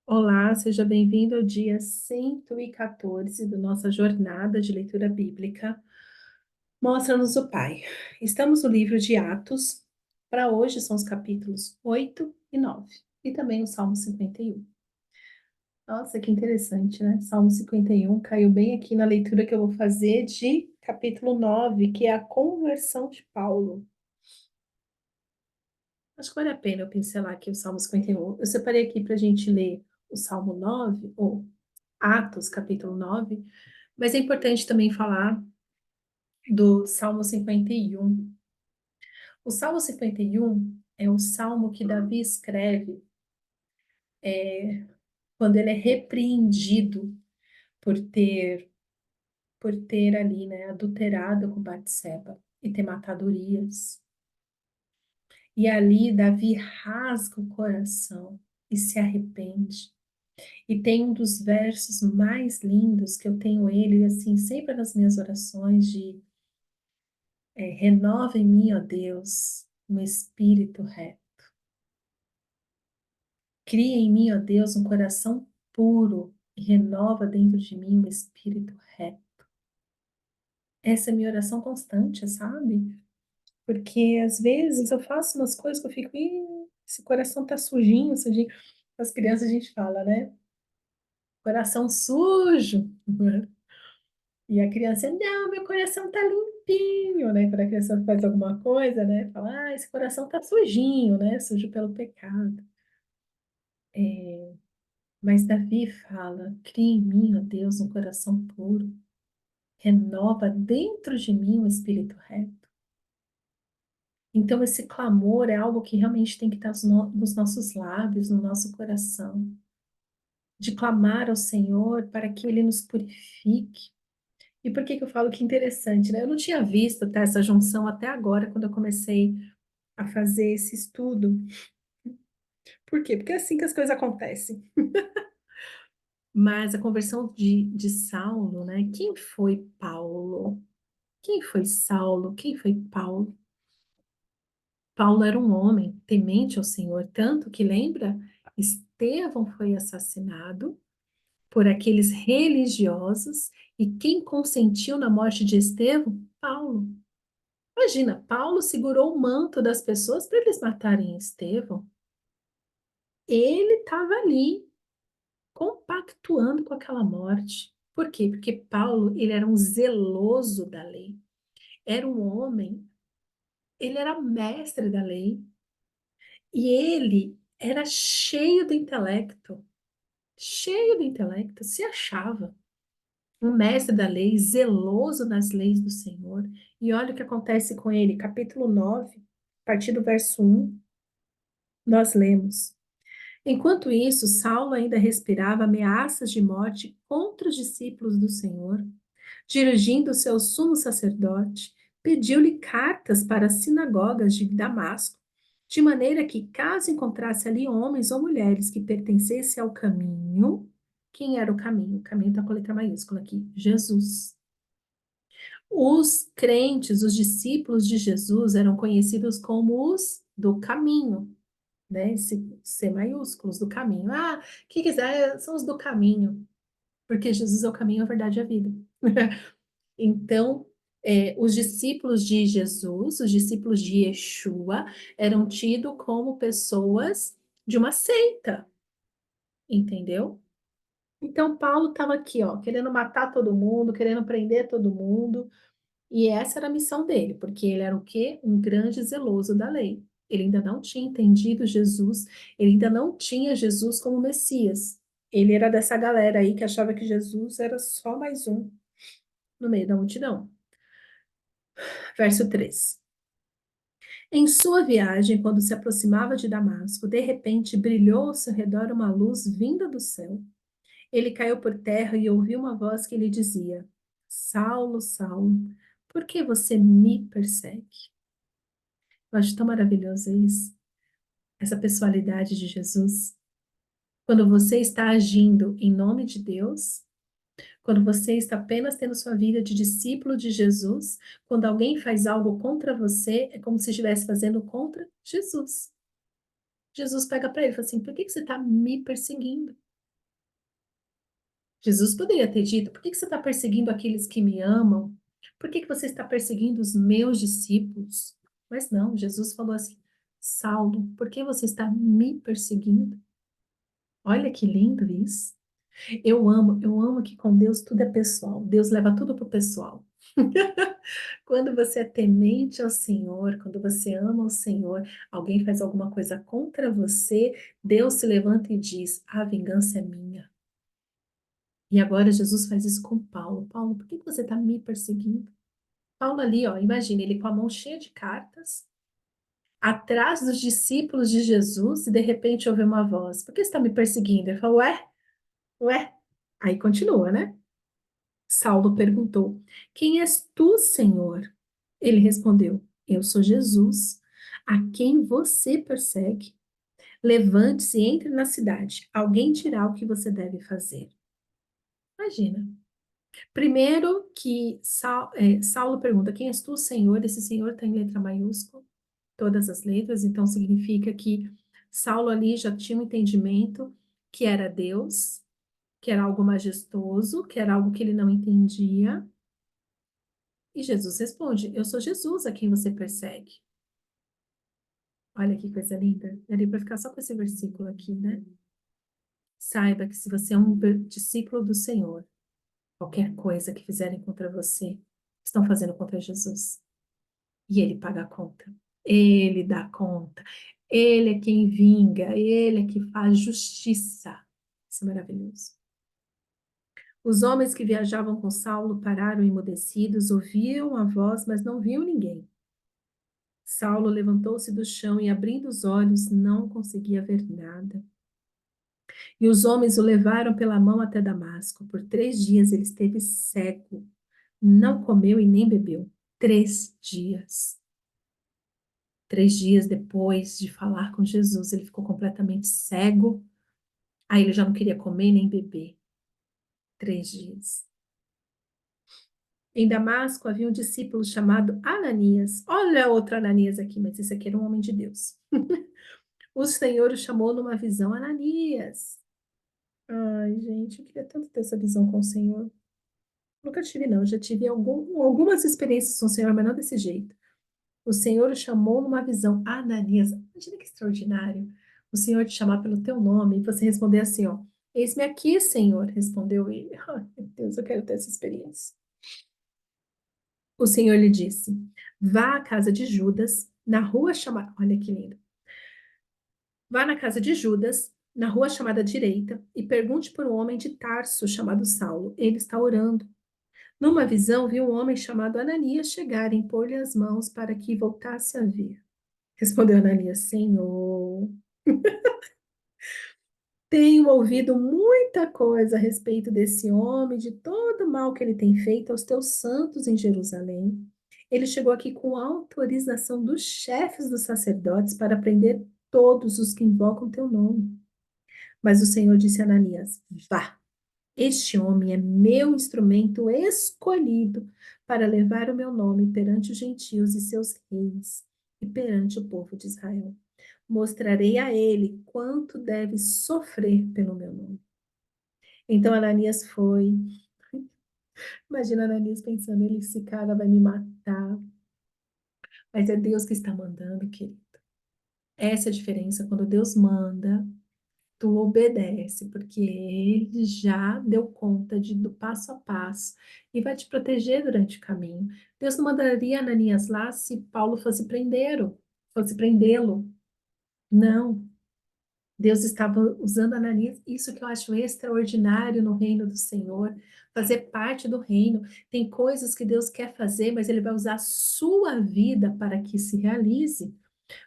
Olá, seja bem-vindo ao dia 114 da nossa jornada de leitura bíblica. Mostra-nos o Pai. Estamos no livro de Atos. Para hoje são os capítulos 8 e 9 e também o Salmo 51. Nossa, que interessante, né? Salmo 51 caiu bem aqui na leitura que eu vou fazer de capítulo 9, que é a conversão de Paulo. Acho que vale a pena eu pincelar aqui o Salmo 51. Eu separei aqui para a gente ler o Salmo 9, ou Atos, capítulo 9. Mas é importante também falar do Salmo 51. O Salmo 51 é o salmo que Davi escreve quando ele é repreendido por ter ali, né, adulterado com Batseba e ter matado Urias. E ali Davi rasga o coração e se arrepende. E tem um dos versos mais lindos que eu tenho ele assim sempre nas minhas orações de renova em mim, ó Deus, um espírito reto. Cria em mim, ó Deus, um coração puro e renova dentro de mim um espírito reto. Essa é a minha oração constante, sabe? Porque às vezes eu faço umas coisas que eu fico, esse coração tá sujinho, sujinho. As crianças a gente fala, né? Coração sujo. E a criança, não, meu coração tá limpinho, né? Quando a criança faz alguma coisa, né? Fala, esse coração tá sujinho, né? Sujo pelo pecado. Mas Davi fala, cria em mim, ó Deus, um coração puro. Renova dentro de mim um espírito reto. Então, esse clamor é algo que realmente tem que estar nos nossos lábios, no nosso coração. De clamar ao Senhor para que Ele nos purifique. E por que que eu falo que é interessante, né? Eu não tinha visto tá, essa junção até agora, quando eu comecei a fazer esse estudo. Por quê? Porque é assim que as coisas acontecem. Mas a conversão de Saulo, né? Quem foi Paulo? Quem foi Saulo? Quem foi Paulo? Paulo era um homem temente ao Senhor, tanto que lembra, Estevão foi assassinado por aqueles religiosos, e quem consentiu na morte de Estevão? Paulo. Imagina, Paulo segurou o manto das pessoas para eles matarem Estevão. Ele estava ali, compactuando com aquela morte. Por quê? Porque Paulo, ele era um zeloso da lei. Era um homem, ele era mestre da lei. E ele era cheio de intelecto, se achava um mestre da lei, zeloso nas leis do Senhor. E olha o que acontece com ele, capítulo 9, a partir do verso 1, nós lemos. Enquanto isso, Saulo ainda respirava ameaças de morte contra os discípulos do Senhor. Dirigindo-se ao sumo sacerdote, pediu-lhe cartas para as sinagogas de Damasco, de maneira que, caso encontrasse ali homens ou mulheres que pertencessem ao caminho, quem era o caminho? O caminho está com a letra maiúscula aqui, Jesus. Os crentes, os discípulos de Jesus, eram conhecidos como os do caminho, né? Esse C maiúsculos do caminho. Que quiser, são os do caminho, porque Jesus é o caminho, a verdade e a vida. Então, os discípulos de Jesus, os discípulos de Yeshua, eram tidos como pessoas de uma seita, entendeu? Então, Paulo estava aqui, ó, querendo matar todo mundo, querendo prender todo mundo, e essa era a missão dele, porque ele era o quê? Um grande zeloso da lei. Ele ainda não tinha entendido Jesus, ele ainda não tinha Jesus como Messias. Ele era dessa galera aí que achava que Jesus era só mais um no meio da multidão. Verso 3. Em sua viagem, quando se aproximava de Damasco, de repente brilhou ao seu redor uma luz vinda do céu. Ele caiu por terra e ouviu uma voz que lhe dizia: Saulo, Saulo, por que você me persegue? Eu acho tão maravilhoso isso, essa pessoalidade de Jesus. Quando você está agindo em nome de Deus, quando você está apenas tendo sua vida de discípulo de Jesus, quando alguém faz algo contra você, é como se estivesse fazendo contra Jesus. Jesus pega para ele e fala assim: por que que você está me perseguindo? Jesus poderia ter dito: por que que você está perseguindo aqueles que me amam? Por que que você está perseguindo os meus discípulos? Mas não, Jesus falou assim: Saulo, por que você está me perseguindo? Olha que lindo isso. Eu amo que com Deus tudo é pessoal. Deus leva tudo para o pessoal. Quando você é temente ao Senhor, quando você ama o Senhor, alguém faz alguma coisa contra você, Deus se levanta e diz: a vingança é minha. E agora Jesus faz isso com Paulo. Paulo, por que que você está me perseguindo? Paulo ali, ó, imagina, ele com a mão cheia de cartas, atrás dos discípulos de Jesus, e de repente ouve uma voz: por que você está me perseguindo? Ele fala: ué, ué. Aí continua, né? Saulo perguntou: quem és tu, Senhor? Ele respondeu: eu sou Jesus, a quem você persegue. Levante-se e entre na cidade. Alguém dirá o que você deve fazer. Imagina. Primeiro que Saulo pergunta: quem és tu, Senhor? Esse Senhor está em letra maiúscula, todas as letras, então significa que Saulo ali já tinha um entendimento que era Deus, que era algo majestoso, que era algo que ele não entendia. E Jesus responde: eu sou Jesus a quem você persegue. Olha que coisa linda. Daria para ficar só com esse versículo aqui, né? Saiba que se você é um discípulo do Senhor, qualquer coisa que fizerem contra você, estão fazendo contra Jesus. E ele paga a conta. Ele dá conta. Ele é quem vinga. Ele é que faz justiça. Isso é maravilhoso. Os homens que viajavam com Saulo pararam emudecidos, ouviam a voz, mas não viam ninguém. Saulo levantou-se do chão e, abrindo os olhos, não conseguia ver nada. E os homens o levaram pela mão até Damasco. Por 3 dias ele esteve cego, não comeu e nem bebeu. 3 dias. 3 dias depois de falar com Jesus, ele ficou completamente cego. Aí ele já não queria comer nem beber. 3 dias. Em Damasco havia um discípulo chamado Ananias. Olha outro Ananias aqui, mas esse aqui era um homem de Deus. O Senhor o chamou numa visão: Ananias. Ai, gente, eu queria tanto ter essa visão com o Senhor. Nunca tive, não. Já tive algumas experiências com o Senhor, mas não desse jeito. O Senhor o chamou numa visão: Ananias. Imagina que extraordinário. O Senhor te chamar pelo teu nome e você responder assim, ó: eis-me aqui, Senhor, respondeu ele. Ai, meu Deus, eu quero ter essa experiência. O Senhor lhe disse: vá à casa de Judas, na rua chamada. Olha que lindo. Vá na casa de Judas, na rua chamada direita, e pergunte por um homem de Tarso chamado Saulo. Ele está orando. Numa visão, viu um homem chamado Ananias chegar e impor-lhe as mãos para que voltasse a ver. Respondeu Ananias: Senhor, tenho ouvido muita coisa a respeito desse homem, de todo o mal que ele tem feito aos teus santos em Jerusalém. Ele chegou aqui com autorização dos chefes dos sacerdotes para prender todos os que invocam teu nome. Mas o Senhor disse a Ananias: vá. Este homem é meu instrumento escolhido para levar o meu nome perante os gentios e seus reis e perante o povo de Israel. Mostrarei a ele quanto deve sofrer pelo meu nome. Então Ananias foi. Imagina Ananias pensando: esse cara vai me matar. Mas é Deus que está mandando, querido. Essa é a diferença quando Deus manda. Tu obedece, porque ele já deu conta do passo a passo e vai te proteger durante o caminho. Deus não mandaria Ananias lá se Paulo fosse prendê-lo. Não. Deus estava usando Ananias, isso que eu acho extraordinário no reino do Senhor, fazer parte do reino. Tem coisas que Deus quer fazer, mas ele vai usar a sua vida para que se realize.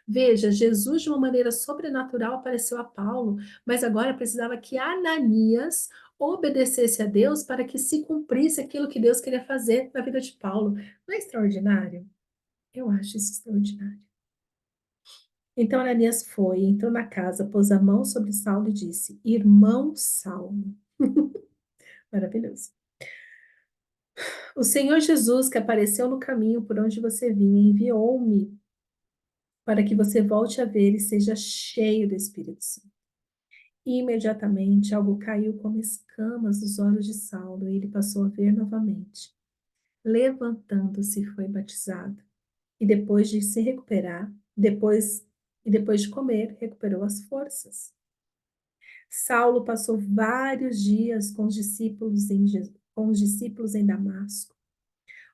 Veja, Jesus, de uma maneira sobrenatural, apareceu a Paulo, mas agora precisava que Ananias obedecesse a Deus para que se cumprisse aquilo que Deus queria fazer na vida de Paulo. Não é extraordinário? Eu acho isso extraordinário. Então Ananias foi, entrou na casa, pôs a mão sobre Saulo e disse: Irmão Saulo. Maravilhoso. O Senhor Jesus, que apareceu no caminho por onde você vinha, enviou-me para que você volte a ver e seja cheio do Espírito Santo. Imediatamente algo caiu como escamas dos olhos de Saulo e ele passou a ver novamente. Levantando-se, foi batizado. E depois de se recuperar, depois de comer, recuperou as forças. Saulo passou vários dias com os discípulos em Damasco.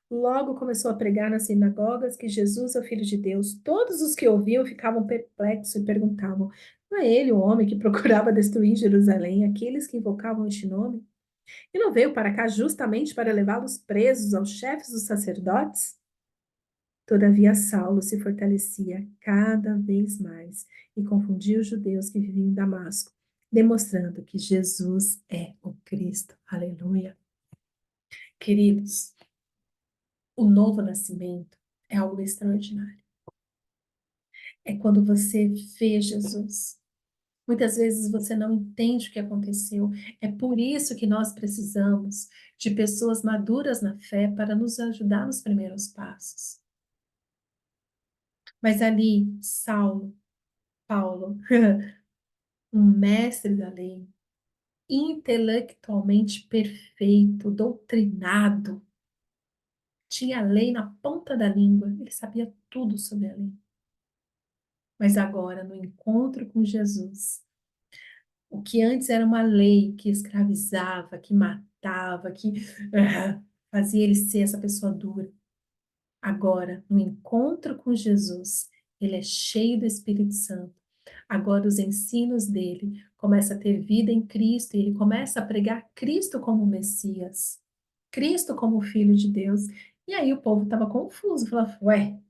Logo começou a pregar nas sinagogas que Jesus é o Filho de Deus. Todos os que ouviam ficavam perplexos e perguntavam: não é ele o homem que procurava destruir Jerusalém, aqueles que invocavam este nome? E não veio para cá justamente para levá-los presos aos chefes dos sacerdotes? Todavia, Saulo se fortalecia cada vez mais e confundia os judeus que viviam em Damasco, demonstrando que Jesus é o Cristo. Aleluia. Queridos, o novo nascimento é algo extraordinário. É quando você vê Jesus. Muitas vezes você não entende o que aconteceu. É por isso que nós precisamos de pessoas maduras na fé para nos ajudar nos primeiros passos. Mas ali, Paulo, um mestre da lei, intelectualmente perfeito, doutrinado, tinha a lei na ponta da língua, ele sabia tudo sobre a lei. Mas agora, no encontro com Jesus, o que antes era uma lei que escravizava, que matava, que fazia ele ser essa pessoa dura, agora, no encontro com Jesus, ele é cheio do Espírito Santo. Agora os ensinos dele começam a ter vida em Cristo e ele começa a pregar Cristo como Messias, Cristo como Filho de Deus. E aí o povo estava confuso, falava, ué,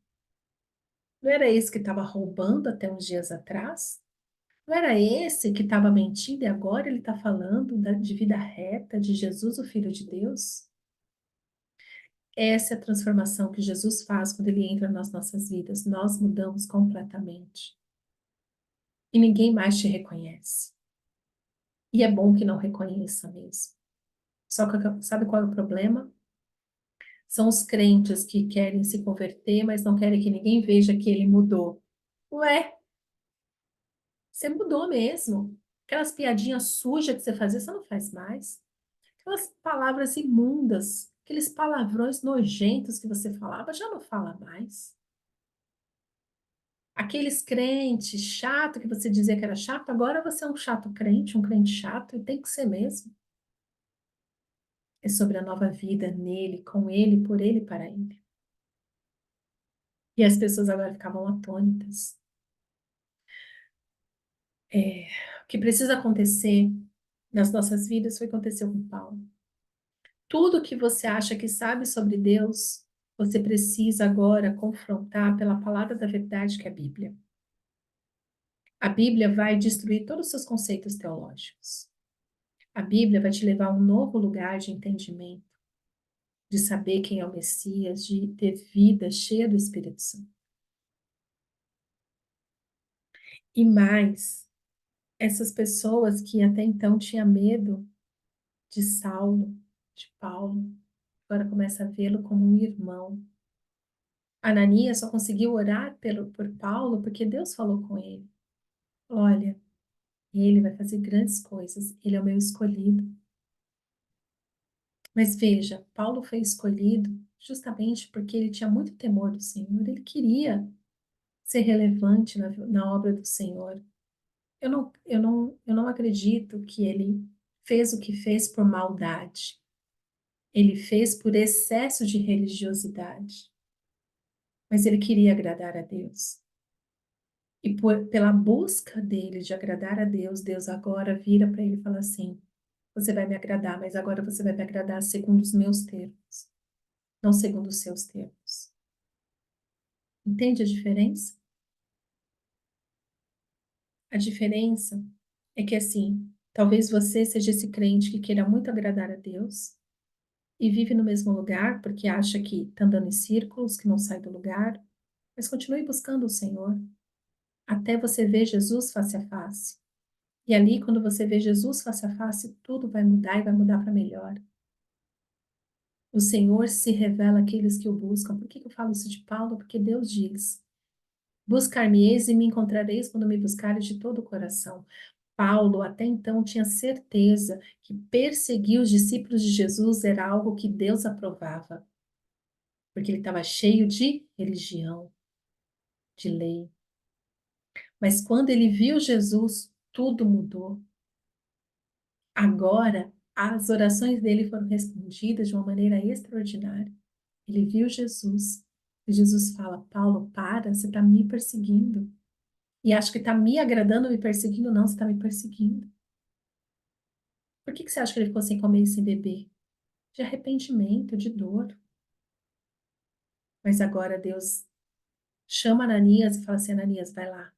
não era esse que estava roubando até uns dias atrás? Não era esse que estava mentindo e agora ele está falando de vida reta, de Jesus, o Filho de Deus? Essa é a transformação que Jesus faz quando ele entra nas nossas vidas. Nós mudamos completamente. E ninguém mais te reconhece. E é bom que não reconheça mesmo. Só que sabe qual é o problema? São os crentes que querem se converter, mas não querem que ninguém veja que ele mudou. Ué, você mudou mesmo. Aquelas piadinhas sujas que você fazia, você não faz mais. Aquelas palavras imundas, aqueles palavrões nojentos que você falava, já não fala mais. Aqueles crentes chato que você dizia que era chato, agora você é um chato crente, um crente chato, e tem que ser mesmo. É sobre a nova vida nele, com ele, por ele e para ele. E as pessoas agora ficavam atônitas. O que precisa acontecer nas nossas vidas foi o que aconteceu com Paulo. Tudo que você acha que sabe sobre Deus, você precisa agora confrontar pela palavra da verdade que é a Bíblia. A Bíblia vai destruir todos os seus conceitos teológicos. A Bíblia vai te levar a um novo lugar de entendimento, de saber quem é o Messias, de ter vida cheia do Espírito Santo. E mais, essas pessoas que até então tinham medo de Saulo, de Paulo, agora começa a vê-lo como um irmão. Ananias só conseguiu orar por Paulo porque Deus falou com ele. Olha, ele vai fazer grandes coisas, ele é o meu escolhido. Mas veja, Paulo foi escolhido justamente porque ele tinha muito temor do Senhor, ele queria ser relevante na obra do Senhor. Eu não acredito que ele fez o que fez por maldade. Ele fez por excesso de religiosidade. Mas ele queria agradar a Deus. E pela busca dele de agradar a Deus, Deus agora vira para ele e fala assim: você vai me agradar, mas agora você vai me agradar segundo os meus termos, não segundo os seus termos. Entende a diferença? A diferença é que assim, talvez você seja esse crente que queira muito agradar a Deus e vive no mesmo lugar porque acha que está andando em círculos, que não sai do lugar, mas continue buscando o Senhor até você ver Jesus face a face. E ali, quando você vê Jesus face a face, tudo vai mudar e vai mudar para melhor. O Senhor se revela àqueles que o buscam. Por que eu falo isso de Paulo? Porque Deus diz: buscar-me-eis e me encontrareis quando me buscares de todo o coração. Paulo até então tinha certeza que perseguir os discípulos de Jesus era algo que Deus aprovava, porque ele estava cheio de religião, de lei. Mas quando ele viu Jesus, tudo mudou. Agora, as orações dele foram respondidas de uma maneira extraordinária. Ele viu Jesus e Jesus fala: Paulo, para, você está me perseguindo. E acho que está me agradando, me perseguindo. Não, você está me perseguindo. Por que que você acha que ele ficou sem comer e sem beber? De arrependimento, de dor. Mas agora Deus chama Ananias e fala assim: Ananias, vai lá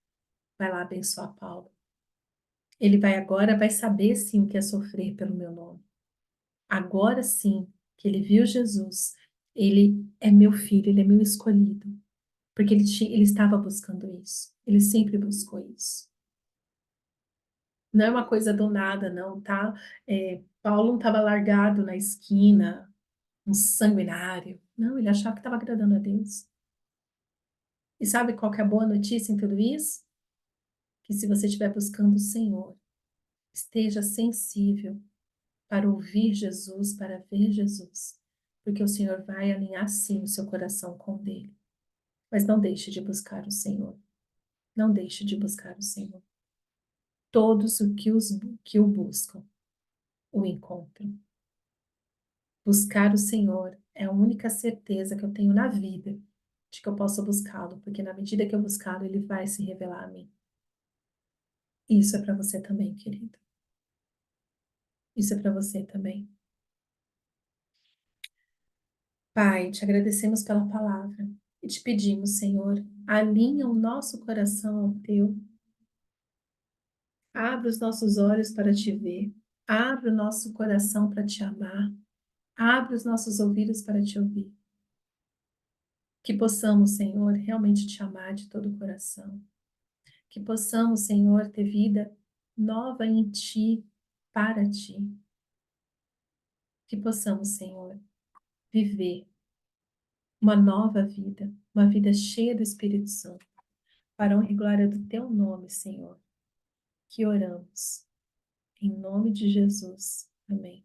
abençoar Paulo. Ele vai agora, vai saber sim o que é sofrer pelo meu nome. Agora sim que ele viu Jesus, ele é meu filho, ele é meu escolhido, porque ele estava buscando isso, ele sempre buscou isso. Não é uma coisa do nada, não, tá? Paulo não estava largado na esquina, um sanguinário. Não, ele achava que estava agradando a Deus. E sabe qual que é a boa notícia em tudo isso? Que se você estiver buscando o Senhor, esteja sensível para ouvir Jesus, para ver Jesus, porque o Senhor vai alinhar sim o seu coração com o dele. Mas não deixe de buscar o Senhor. Não deixe de buscar o Senhor. Todos que o buscam, o encontram. Buscar o Senhor é a única certeza que eu tenho na vida de que eu posso buscá-lo, porque na medida que eu buscá-lo, ele vai se revelar a mim. Isso é para você também, querido. Isso é para você também. Pai, te agradecemos pela palavra e te pedimos, Senhor, alinha o nosso coração ao teu. Abre os nossos olhos para te ver. Abre o nosso coração para te amar. Abre os nossos ouvidos para te ouvir. Que possamos, Senhor, realmente te amar de todo o coração. Que possamos, Senhor, ter vida nova em ti, para ti. Que possamos, Senhor, viver uma nova vida, uma vida cheia do Espírito Santo, para a honra e glória do teu nome, Senhor, que oramos. Em nome de Jesus. Amém.